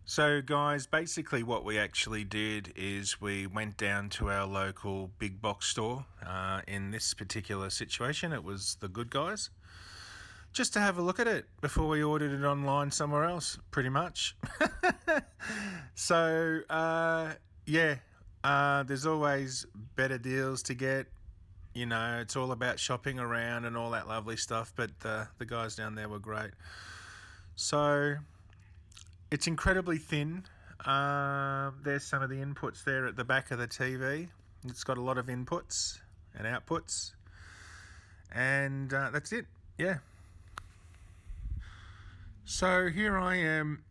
So guys, basically what we actually did is we went down to our local big box store. In this particular situation, it was the Good Guys. Just to have a look at it before we ordered it online somewhere else, pretty much. So, there's always better deals to get. You know, it's all about shopping around and all that lovely stuff, but the guys down there were great. So, it's incredibly thin. There's some of the inputs there at the back of the TV. It's got a lot of inputs and outputs. And that's it, yeah. So here I am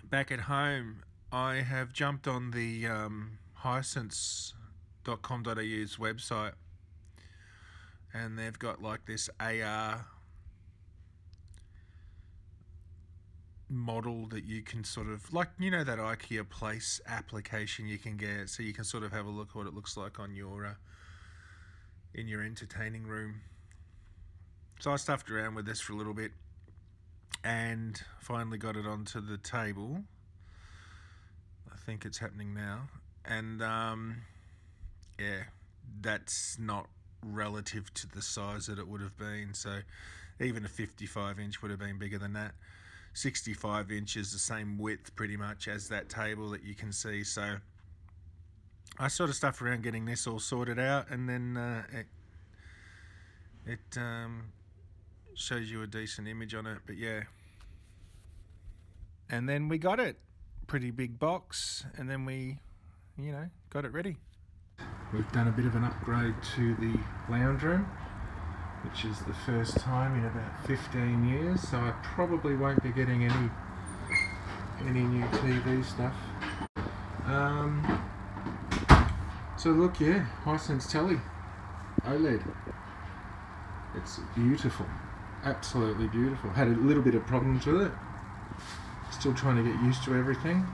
back at home. I have jumped on the Hisense.com.au's website, and they've got like this AR model that you can sort of, like, you know, that IKEA Place application you can get, so you can sort of have a look at what it looks like on your in your entertaining room. So I stuffed around with this for a little bit and finally got it onto the table. I think it's happening now, and that's not relative to the size that it would have been. So even a 55 inch would have been bigger than that. 65 inches, the same width pretty much as that table that you can see. So I sort of stuffed around getting this all sorted out, and then it shows you a decent image on it. But yeah, and then we got it, pretty big box, and then we, you know, got it ready. We've done a bit of an upgrade to the lounge room, which is the first time in about 15 years, so I probably won't be getting any new TV stuff. So look, yeah, Hisense telly, OLED. It's beautiful, absolutely beautiful. Had a little bit of problems with it. Still trying to get used to everything.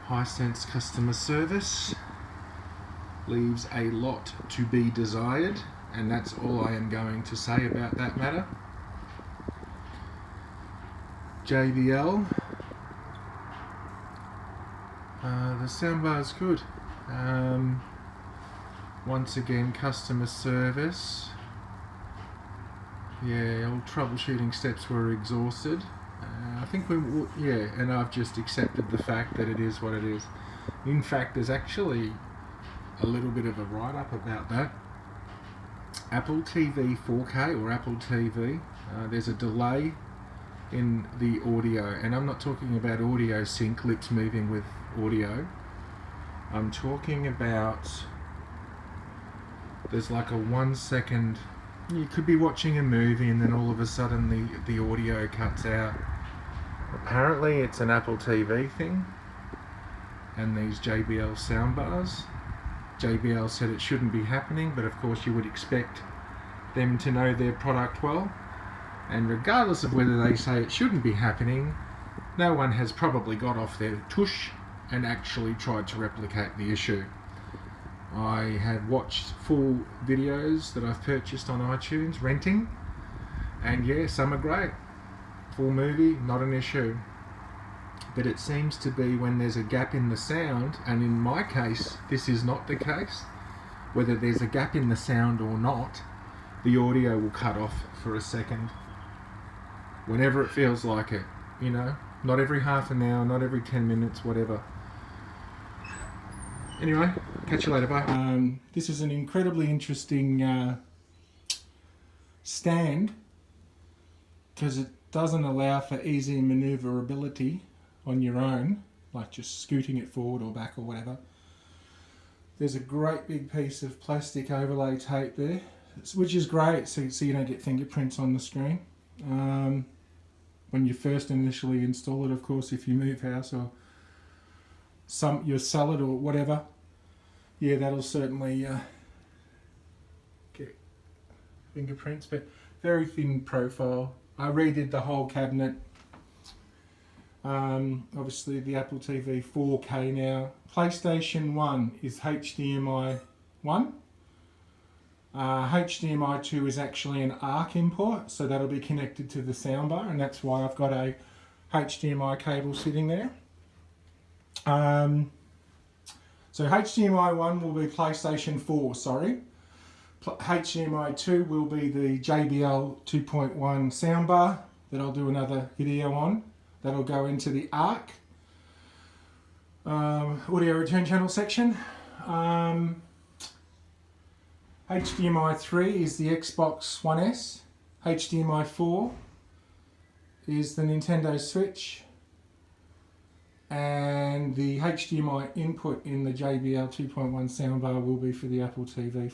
Hisense customer service leaves a lot to be desired, and that's all I am going to say about that matter. JBL, the soundbar is good. Once again, customer service. Yeah, all troubleshooting steps were exhausted. I think and I've just accepted the fact that it is what it is. In fact, there's actually a little bit of a write-up about that. Apple TV 4K or Apple TV, there's a delay in the audio, and I'm not talking about audio sync, lips moving with audio. I'm talking about, there's like a 1 second, you could be watching a movie and then all of a sudden the audio cuts out. Apparently it's an Apple TV thing, and these JBL soundbars. JBL said it shouldn't be happening, but of course you would expect them to know their product well, and regardless of whether they say it shouldn't be happening, no one has probably got off their tush and actually tried to replicate the issue. I have watched full videos that I've purchased on iTunes, renting, and yeah, some are great. Full movie, not an issue. But it seems to be when there's a gap in the sound, and in my case, this is not the case, whether there's a gap in the sound or not, the audio will cut off for a second. Whenever it feels like it, you know? Not every half an hour, not every 10 minutes, whatever. Anyway, catch you later, bye. This is an incredibly interesting stand, because it doesn't allow for easy maneuverability on your own, like just scooting it forward or back or whatever. There's a great big piece of plastic overlay tape there, which is great, so you don't get fingerprints on the screen. When you first initially install it, of course, if you move house or you sell it or whatever, yeah, that'll certainly get fingerprints, but very thin profile. I redid the whole cabinet. Obviously the Apple TV 4K now. PlayStation 1 is HDMI 1. HDMI 2 is actually an ARC import, so that'll be connected to the soundbar, and that's why I've got a HDMI cable sitting there. So HDMI 1 will be PlayStation 4, sorry. HDMI 2 will be the JBL 2.1 soundbar that I'll do another video on. That'll go into the ARC audio return channel section. HDMI 3 is the Xbox One S. HDMI 4 is the Nintendo Switch. And the HDMI input in the JBL 2.1 soundbar will be for the Apple TV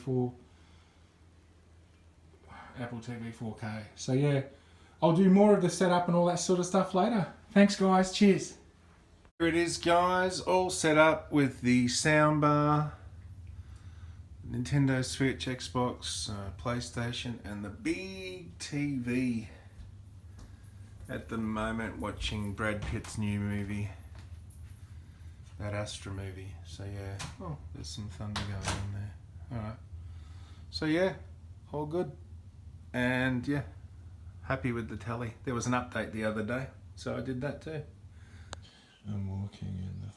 4K. So yeah, I'll do more of the setup and all that sort of stuff later. Thanks guys, cheers. Here it is guys, all set up with the soundbar, Nintendo Switch, Xbox, PlayStation, and the big TV. At the moment watching Brad Pitt's new movie, that Astra movie. So yeah, oh, there's some thunder going on there. Alright, so yeah, all good. And yeah, happy with the telly. There was an update the other day, so I did that too. I'm walking in the